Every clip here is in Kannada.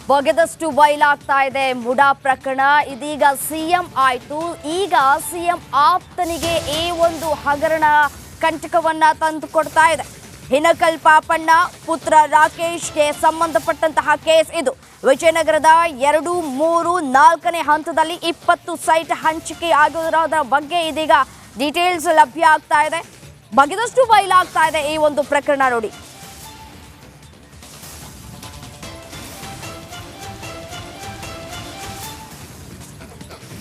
ಬಗೆದಷ್ಟು ಬಯಲಾಗ್ತಾ ಇದೆ ಮುಡಾ ಪ್ರಕರಣ. ಇದೀಗ ಸಿಎಂ ಆಯ್ತು. ಈಗ ಸಿಎಂ ಆಪ್ತನಿಗೆ ಈ ಒಂದು ಹಗರಣ ಕಂಟಕವನ್ನ ತಂದು ಕೊಡ್ತಾ ಇದೆ. ಹಿನಕಲ್ ಪಾಪಣ್ಣ ಪುತ್ರ ರಾಕೇಶ್ಗೆ ಸಂಬಂಧಪಟ್ಟಂತಹ ಕೇಸ್ ಇದು. ವಿಜಯನಗರದ 2, 3, 4ನೇ ಹಂತದಲ್ಲಿ 20 ಸೈಟ್ ಹಂಚಿಕೆ ಆಗಿರೋದ್ರ ಬಗ್ಗೆ ಇದೀಗ ಡೀಟೇಲ್ಸ್ ಲಭ್ಯ ಆಗ್ತಾ ಇದೆ. ಬಗೆದಷ್ಟು ಬಯಲಾಗ್ತಾ ಇದೆ ಈ ಒಂದು ಪ್ರಕರಣ. ನೋಡಿ,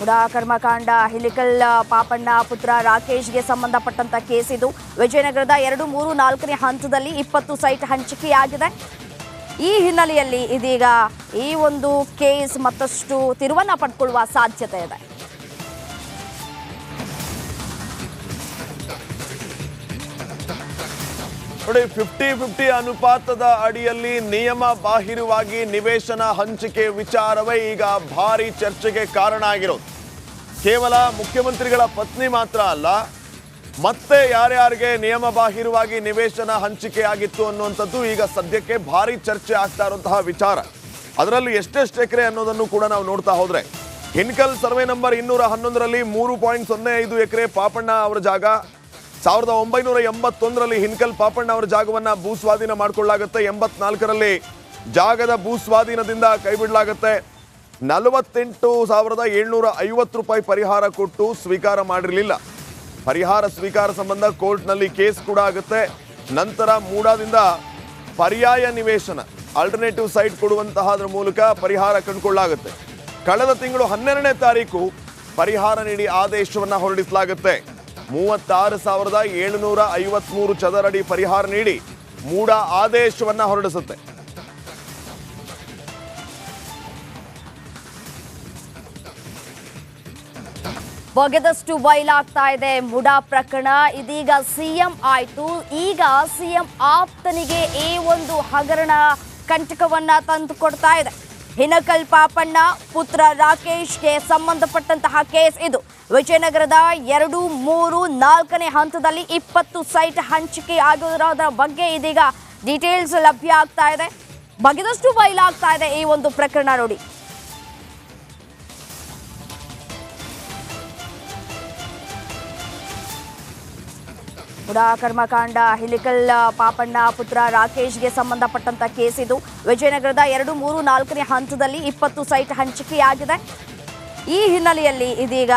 ಮುಡಾ ಕರ್ಮಕಾಂಡ, ಹಿನಕಲ್ ಪಾಪಣ್ಣ ಪುತ್ರ ರಾಕೇಶ್ಗೆ ಸಂಬಂಧಪಟ್ಟಂತ ಕೇಸ್ ಇದು. ವಿಜಯನಗರದ 2, 3, 4ನೇ ಹಂತದಲ್ಲಿ 20 ಸೈಟ್ ಹಂಚಿಕೆಯಾಗಿದೆ. ಈ ಹಿನ್ನೆಲೆಯಲ್ಲಿ ಇದೀಗ ಈ ಒಂದು ಕೇಸ್ ಮತ್ತಷ್ಟು ತಿರುವನ್ನ ಪಡ್ಕೊಳ್ಳುವ ಸಾಧ್ಯತೆ ಇದೆ. ನೋಡಿ, 50-50 ಅನುಪಾತದ ಅಡಿಯಲ್ಲಿ ನಿಯಮ ಬಾಹಿರವಾಗಿ ನಿವೇಶನ ಹಂಚಿಕೆ ವಿಚಾರವೇ ಈಗ ಭಾರಿ ಚರ್ಚೆಗೆ ಕಾರಣ ಆಗಿರೋದು. ಕೇವಲ ಮುಖ್ಯಮಂತ್ರಿಗಳ ಪತ್ನಿ ಮಾತ್ರ ಅಲ್ಲ, ಮತ್ತೆ ಯಾರ್ಯಾರಿಗೆ ನಿಯಮ ಬಾಹಿರವಾಗಿ ನಿವೇಶನ ಹಂಚಿಕೆ ಆಗಿತ್ತು ಅನ್ನುವಂಥದ್ದು ಈಗ ಸದ್ಯಕ್ಕೆ ಭಾರಿ ಚರ್ಚೆ ಆಗ್ತಾ ಇರುವಂತಹ ವಿಚಾರ. ಅದರಲ್ಲಿ ಎಷ್ಟೆಷ್ಟು ಎಕರೆ ಅನ್ನೋದನ್ನು ಕೂಡ ನಾವು ನೋಡ್ತಾ ಹೋದ್ರೆ, ಹಿನಕಲ್ ಸರ್ವೆ ನಂಬರ್ 211ರಲ್ಲಿ 3.05 ಎಕರೆ ಪಾಪಣ್ಣ ಅವರ ಜಾಗ. 1981ರಲ್ಲಿ ಹಿನಕಲ್ ಪಾಪಣ್ಣ ಅವರ ಜಾಗವನ್ನ ಭೂಸ್ವಾಧೀನ ಮಾಡಿಕೊಳ್ಳಲಾಗುತ್ತೆ. 84ರಲ್ಲಿ ಜಾಗದ ಭೂಸ್ವಾಧೀನದಿಂದ ಕೈಬಿಡಲಾಗುತ್ತೆ. 48,750 ರೂಪಾಯಿ ಪರಿಹಾರ ಕೊಟ್ಟು ಸ್ವೀಕಾರ ಮಾಡಿರಲಿಲ್ಲ. ಪರಿಹಾರ ಸ್ವೀಕಾರ ಸಂಬಂಧ ಕೋರ್ಟ್ನಲ್ಲಿ ಕೇಸ್ ಕೂಡ ಆಗುತ್ತೆ. ನಂತರ ಮೂಡಾದಿಂದ ಪರ್ಯಾಯ ನಿವೇಶನ ಆಲ್ಟರ್ನೇಟಿವ್ ಸೈಟ್ ಕೊಡುವಂತಹದ್ರ ಮೂಲಕ ಪರಿಹಾರ ಕಂಡುಕೊಳ್ಳಲಾಗುತ್ತೆ. ಕಳೆದ ತಿಂಗಳು 12ನೇ ತಾರೀಕು ಪರಿಹಾರ ನೀಡಿ ಆದೇಶವನ್ನ ಹೊರಡಿಸಲಾಗುತ್ತೆ. 36,753 ಚದರಡಿ ಪರಿಹಾರ ನೀಡಿ ಮೂಡ ಆದೇಶವನ್ನ ಹೊರಡಿಸುತ್ತೆ. ಬಗೆದಷ್ಟು ಬಯಲಾಗ್ತಾ ಇದೆ ಮುಡಾ ಪ್ರಕರಣ. ಇದೀಗ ಸಿಎಂ ಆಯ್ತು. ಈಗ ಸಿಎಂ ಆಪ್ತನಿಗೆ ಈ ಒಂದು ಹಗರಣ ಕಂಟಕವನ್ನ ತಂದು ಕೊಡ್ತಾ ಇದೆ. ಹಿನಕಲ್ ಪಾಪಣ್ಣ ಪುತ್ರ ರಾಕೇಶ್ಗೆ ಸಂಬಂಧಪಟ್ಟಂತಹ ಕೇಸ್ ಇದು. ವಿಜಯನಗರದ 2, 3, 4ನೇ ಹಂತದಲ್ಲಿ 20 ಸೈಟ್ ಹಂಚಿಕೆ ಆಗಿರೋದ್ರ ಬಗ್ಗೆ ಇದೀಗ ಡೀಟೇಲ್ಸ್ ಲಭ್ಯ ಆಗ್ತಾ ಇದೆ. ಬಗೆದಷ್ಟು ಬಯಲಾಗ್ತಾ ಇದೆ ಈ ಒಂದು ಪ್ರಕರಣ. ನೋಡಿ, ಮುಡಾ ಕರ್ಮಕಾಂಡ, ಹಿನಕಲ್ ಪಾಪಣ್ಣ ಪುತ್ರ ರಾಕೇಶ್ಗೆ ಸಂಬಂಧಪಟ್ಟಂತ ಕೇಸ್ ಇದು. ವಿಜಯನಗರದ 2, 3, 4ನೇ ಹಂತದಲ್ಲಿ 20 ಸೈಟ್ ಹಂಚಿಕೆಯಾಗಿದೆ. ಈ ಹಿನ್ನೆಲೆಯಲ್ಲಿ ಇದೀಗ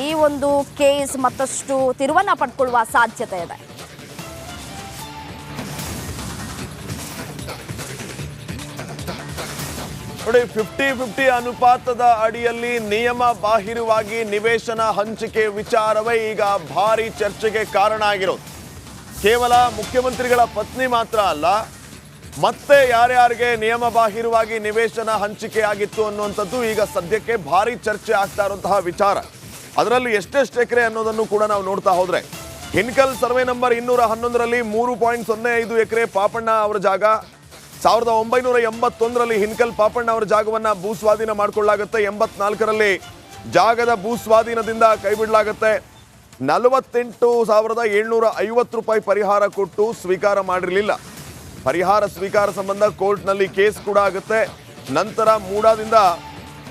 ಈ ಒಂದು ಕೇಸ್ ಮತ್ತಷ್ಟು ತಿರುವನ್ನ ಪಡ್ಕೊಳ್ಳುವ ಸಾಧ್ಯತೆ ಇದೆ. ನೋಡಿ, 50-50 ಅನುಪಾತದ ಅಡಿಯಲ್ಲಿ ನಿಯಮ ಬಾಹಿರವಾಗಿ ನಿವೇಶನ ಹಂಚಿಕೆ ವಿಚಾರವೇ ಈಗ ಭಾರಿ ಚರ್ಚೆಗೆ ಕಾರಣ ಆಗಿರೋದು. ಕೇವಲ ಮುಖ್ಯಮಂತ್ರಿಗಳ ಪತ್ನಿ ಮಾತ್ರ ಅಲ್ಲ, ಮತ್ತೆ ಯಾರ್ಯಾರಿಗೆ ನಿಯಮ ಬಾಹಿರವಾಗಿ ನಿವೇಶನ ಹಂಚಿಕೆ ಆಗಿತ್ತು ಅನ್ನುವಂಥದ್ದು ಈಗ ಸದ್ಯಕ್ಕೆ ಭಾರಿ ಚರ್ಚೆ ಆಗ್ತಾ ಇರುವಂತಹ ವಿಚಾರ. ಅದರಲ್ಲಿ ಎಷ್ಟೆಷ್ಟು ಎಕರೆ ಅನ್ನೋದನ್ನು ಕೂಡ ನಾವು ನೋಡ್ತಾ ಹೋದ್ರೆ, ಹಿನಕಲ್ ಸರ್ವೆ ನಂಬರ್ 211ರಲ್ಲಿ 3.05 ಎಕರೆ ಪಾಪಣ್ಣ ಅವರ ಜಾಗ. 1981ರಲ್ಲಿ ಹಿನಕಲ್ ಪಾಪಣ್ಣ ಅವರ ಜಾಗವನ್ನ ಭೂಸ್ವಾಧೀನ ಮಾಡಿಕೊಳ್ಳಲಾಗುತ್ತೆ. 84ರಲ್ಲಿ ಜಾಗದ ಭೂಸ್ವಾಧೀನದಿಂದ ಕೈಬಿಡಲಾಗುತ್ತೆ. 48,750 ರೂಪಾಯಿ ಪರಿಹಾರ ಕೊಟ್ಟು ಸ್ವೀಕಾರ ಮಾಡಿರಲಿಲ್ಲ. ಪರಿಹಾರ ಸ್ವೀಕಾರ ಸಂಬಂಧ ಕೋರ್ಟ್ನಲ್ಲಿ ಕೇಸ್ ಕೂಡ ಆಗುತ್ತೆ. ನಂತರ ಮೂಡಾದಿಂದ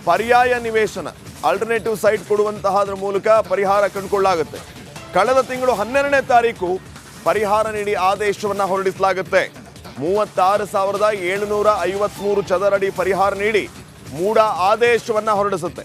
ಪರ್ಯಾಯ ನಿವೇಶನ ಆಲ್ಟರ್ನೇಟಿವ್ ಸೈಟ್ ಕೊಡುವಂತಹದ್ರ ಮೂಲಕ ಪರಿಹಾರ ಕಂಡುಕೊಳ್ಳಲಾಗುತ್ತೆ. ಕಳೆದ ತಿಂಗಳು 12ನೇ ತಾರೀಕು ಪರಿಹಾರ ನೀಡಿ ಆದೇಶವನ್ನ ಹೊರಡಿಸಲಾಗುತ್ತೆ. 36,753 ಚದರಡಿ ಪರಿಹಾರ ನೀಡಿ ಮೂಡ ಆದೇಶವನ್ನ ಹೊರಡಿಸುತ್ತೆ.